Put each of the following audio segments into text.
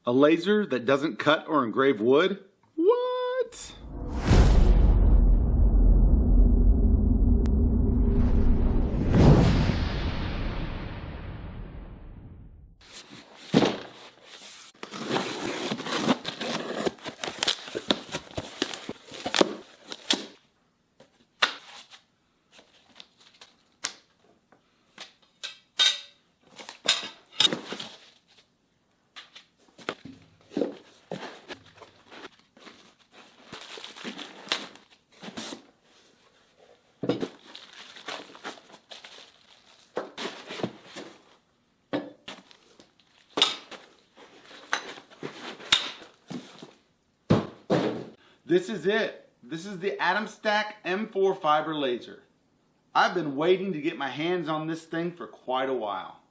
A laser that doesn't cut or engrave wood? What? This is it. This is the Atomstack M4 fiber laser. I've been waiting to get my hands on this thing for quite a while.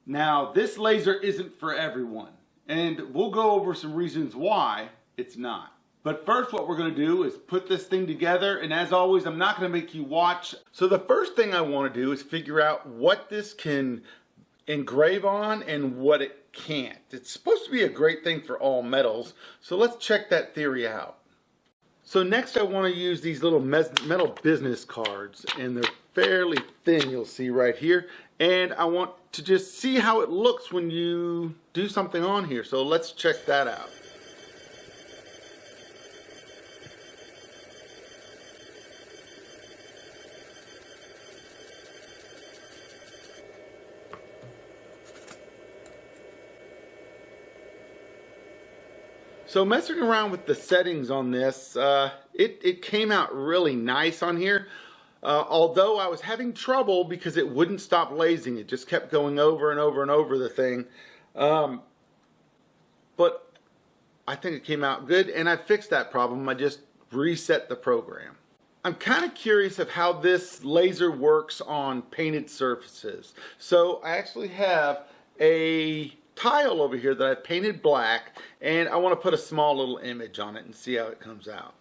Now, this laser isn't for everyone, and we'll go over some reasons why it's not. But first, what we're going to do is put this thing together, and as always, I'm not going to make you watch. So the first thing I want to do is figure out what this can engrave on and what it can't. It's supposed to be a great thing for all metals, so let's check that theory out. So next I want to use these little metal business cards, and they're fairly thin, you'll see right here, and I want to just see how it looks when you do something on here, so let's check that out. So messing around with the settings on this, it came out really nice on here. Although I was having trouble because it wouldn't stop lasing. It just kept going over and over and over the thing. But I think it came out good, and I fixed that problem. I just reset the program. I'm kind of curious of how this laser works on painted surfaces. So I actually have a tile over here that I've painted black, and I want to put a small little image on it and see how it comes out.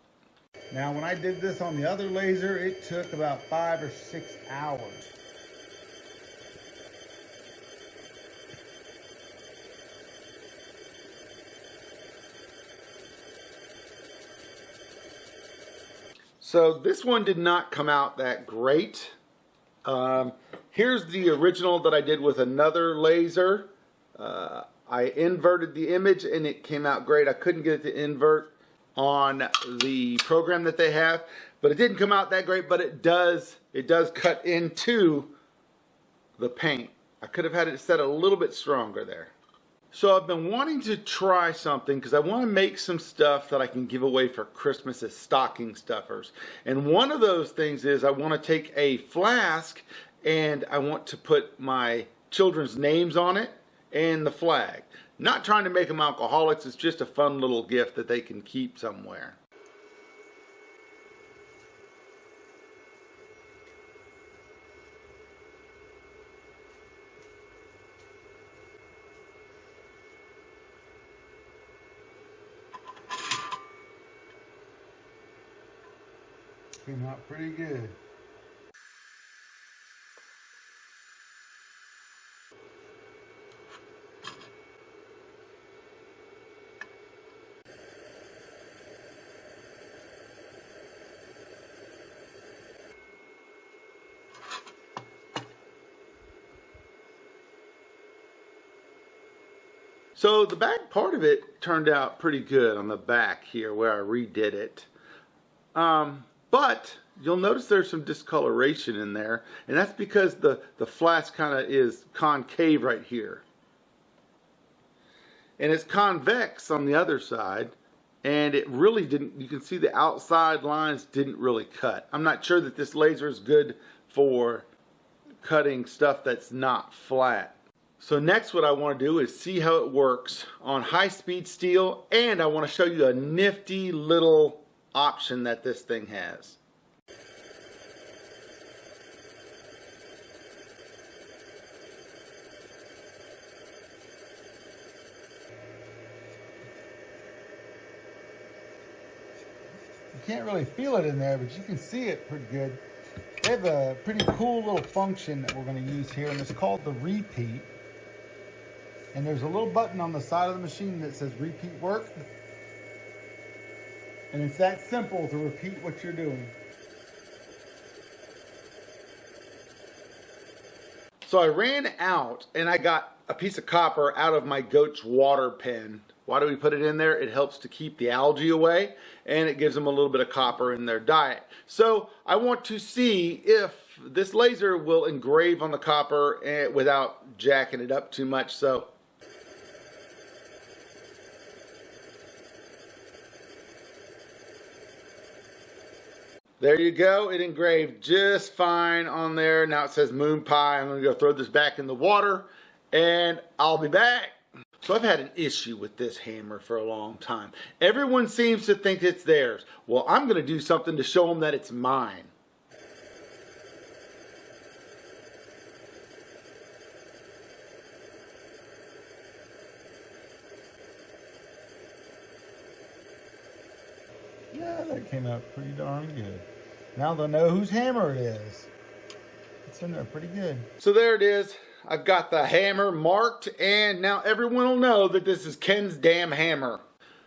Now, when I did this on the other laser, it took about 5 or 6 hours. So this one did not come out that great. Here's the original that I did with another laser. I inverted the image and it came out great. I couldn't get it to invert on the program that they have, but it didn't come out that great, but it does cut into the paint. I could have had it set a little bit stronger there. So I've been wanting to try something because I want to make some stuff that I can give away for Christmas as stocking stuffers. And one of those things is I want to take a flask and I want to put my children's names on it and the flag. Not trying to make them alcoholics, it's just a fun little gift that they can keep somewhere. Came out pretty good. So the back part of it turned out pretty good on the back here where I redid it. But you'll notice there's some discoloration in there, and that's because the flask kind of is concave right here. And it's convex on the other side, and it really didn't, you can see the outside lines didn't really cut. I'm not sure that this laser is good for cutting stuff that's not flat. So next what I want to do is see how it works on high-speed steel, and I want to show you a nifty little option that this thing has. You can't really feel it in there, but you can see it pretty good. They have a pretty cool little function that we're going to use here, and it's called the repeat. And there's a little button on the side of the machine that says repeat work. And it's that simple to repeat what you're doing. So I ran out and I got a piece of copper out of my goat's water pen. Why do we put it in there? It helps to keep the algae away and it gives them a little bit of copper in their diet. So I want to see if this laser will engrave on the copper without jacking it up too much. So there you go. It engraved just fine on there. Now it says moon pie. I'm going to go throw this back in the water and I'll be back. So I've had an issue with this hammer for a long time. Everyone seems to think it's theirs. Well, I'm going to do something to show them that it's mine. Yeah, that came out pretty darn good. Now they'll know whose hammer it is. It's in there pretty good. So there it is. I've got the hammer marked and now everyone will know that this is Ken's damn hammer.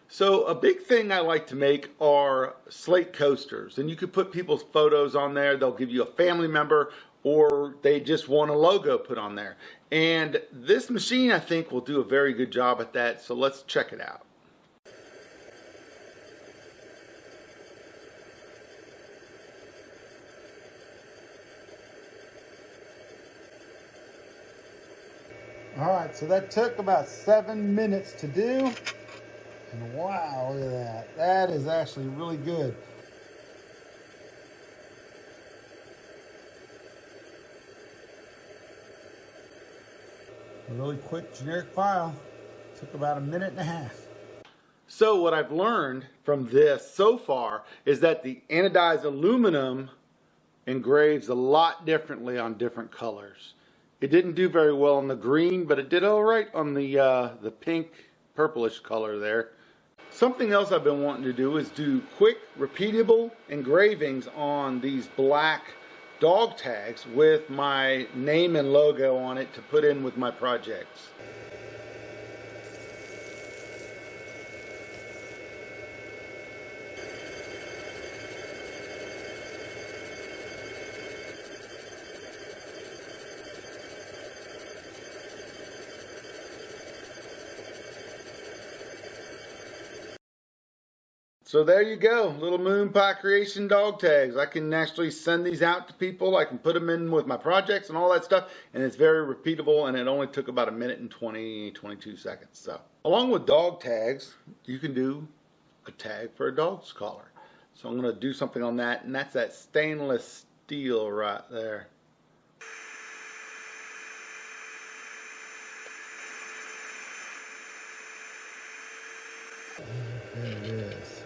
So a big thing I like to make are slate coasters, and you could put people's photos on there. They'll give you a family member or they just want a logo put on there. And this machine I think will do a very good job at that. So let's check it out. All right, so that took about 7 minutes to do. And wow, look at that. That is actually really good. A really quick generic file. Took about 1.5 minutes. So what I've learned from this so far is that the anodized aluminum engraves a lot differently on different colors. It didn't do very well on the green, but it did all right on the pink purplish color there. Something else I've been wanting to do is do quick repeatable engravings on these black dog tags with my name and logo on it to put in with my projects. So there you go, little moon pie creation dog tags. I can actually send these out to people. I can put them in with my projects and all that stuff, and it's very repeatable, and it only took about 1 minute and 22 seconds. So along with dog tags, you can do a tag for a dog's collar. So I'm going to do something on that, and that's that stainless steel right there. There it is.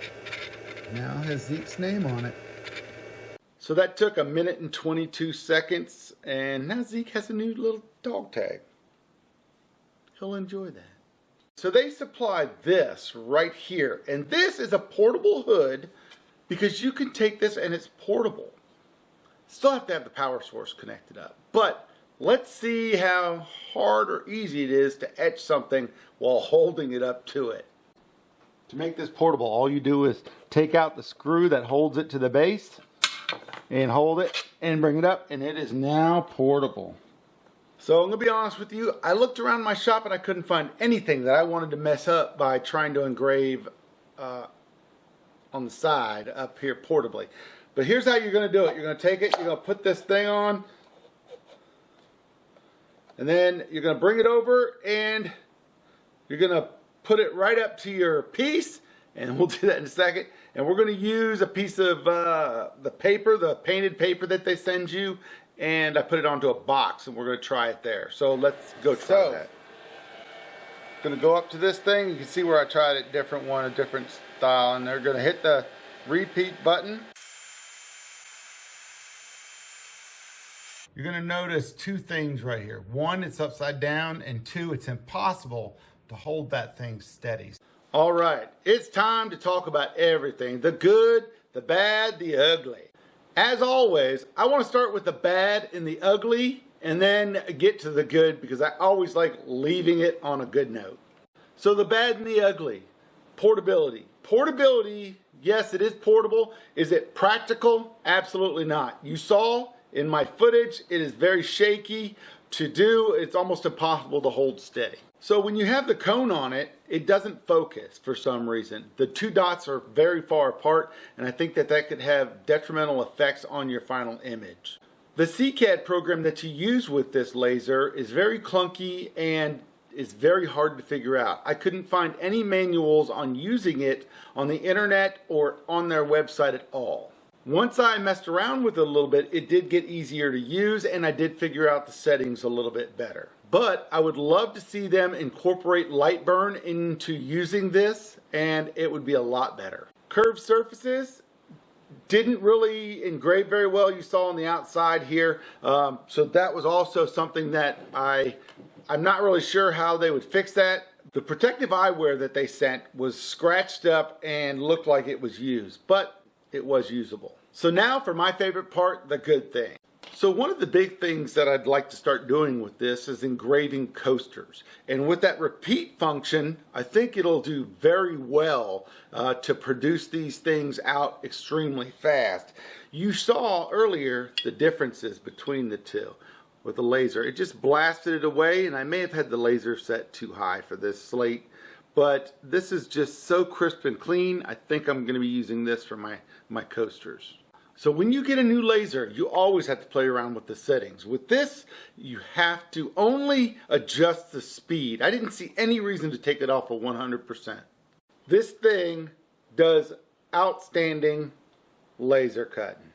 Now it has Zeke's name on it. So that took 1 minute and 22 seconds, and now Zeke has a new little dog tag. He'll enjoy that. So they supplied this right here, and this is a portable hood because you can take this and it's portable. Still have to have the power source connected up, but let's see how hard or easy it is to etch something while holding it up to it. To make this portable, all you do is take out the screw that holds it to the base and hold it and bring it up, and it is now portable. So I'm going to be honest with you, I looked around my shop and I couldn't find anything that I wanted to mess up by trying to engrave on the side up here portably. But here's how you're going to do it. You're going to take it, you're going to put this thing on, and then you're going to bring it over and you're going to put it right up to your piece, and we'll do that in a second. And we're going to use a piece of the paper, the painted paper that they send you, and I put it onto a box, and we're going to try it there. So let's go try that. Going to go up to this thing. You can see where I tried a different one, a different style, and they're going to hit the repeat button. You're going to notice two things right here. One, it's upside down, and two, it's impossible to hold that thing steady. All right, it's time to talk about everything. The good, the bad, the ugly. As always, I want to start with the bad and the ugly, and then get to the good, because I always like leaving it on a good note. So the bad and the ugly. Portability. Portability, yes, it is portable. Is it practical? Absolutely not. You saw in my footage, it is very shaky to do. It's almost impossible to hold steady. So when you have the cone on it, it doesn't focus for some reason. The two dots are very far apart, and I think that that could have detrimental effects on your final image. The CCAD program that you use with this laser is very clunky and is very hard to figure out. I couldn't find any manuals on using it on the internet or on their website at all. Once I messed around with it a little bit, it did get easier to use, and I did figure out the settings a little bit better. But I would love to see them incorporate light burn into using this, and it would be a lot better. Curved surfaces didn't really engrave very well. You saw on the outside here. So that was also something that I'm not really sure how they would fix that. The protective eyewear that they sent was scratched up and looked like it was used, but it was usable. So now for my favorite part, the good thing. So one of the big things that I'd like to start doing with this is engraving coasters. And with that repeat function, I think it'll do very well to produce these things out extremely fast. You saw earlier the differences between the two with the laser. It just blasted it away, and I may have had the laser set too high for this slate. But this is just so crisp and clean. I think I'm going to be using this for my coasters. So when you get a new laser, you always have to play around with the settings. With this, you have to only adjust the speed. I didn't see any reason to take it off of 100%. This thing does outstanding laser cutting.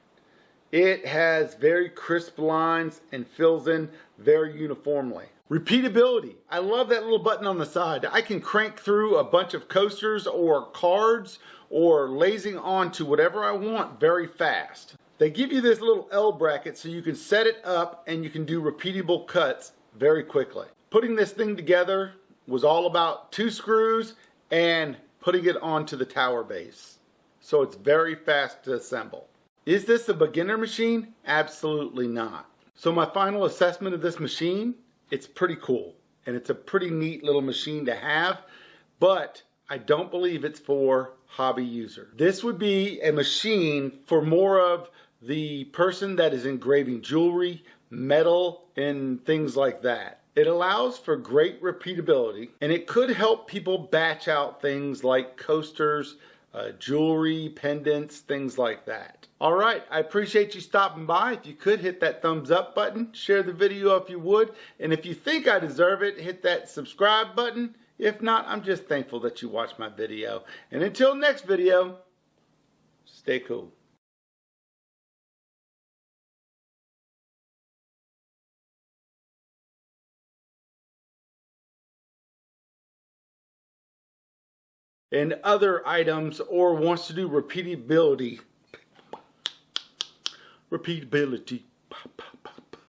It has very crisp lines and fills in very uniformly. Repeatability. I love that little button on the side. I can crank through a bunch of coasters or cards or lasing onto whatever I want very fast. They give you this little L bracket so you can set it up and you can do repeatable cuts very quickly. Putting this thing together was all about 2 screws and putting it onto the tower base. So it's very fast to assemble. Is this a beginner machine? Absolutely not. So my final assessment of this machine, it's pretty cool, and it's a pretty neat little machine to have, but I don't believe it's for hobby user. This would be a machine for more of the person that is engraving jewelry, metal, and things like that. It allows for great repeatability, and it could help people batch out things like coasters, jewelry, pendants, things like that. All right, I appreciate you stopping by. If you could, hit that thumbs up button, share the video if you would, and if you think I deserve it, hit that subscribe button. If not, I'm just thankful that you watched my video. And until next video, stay cool. And other items, or wants to do repeatability.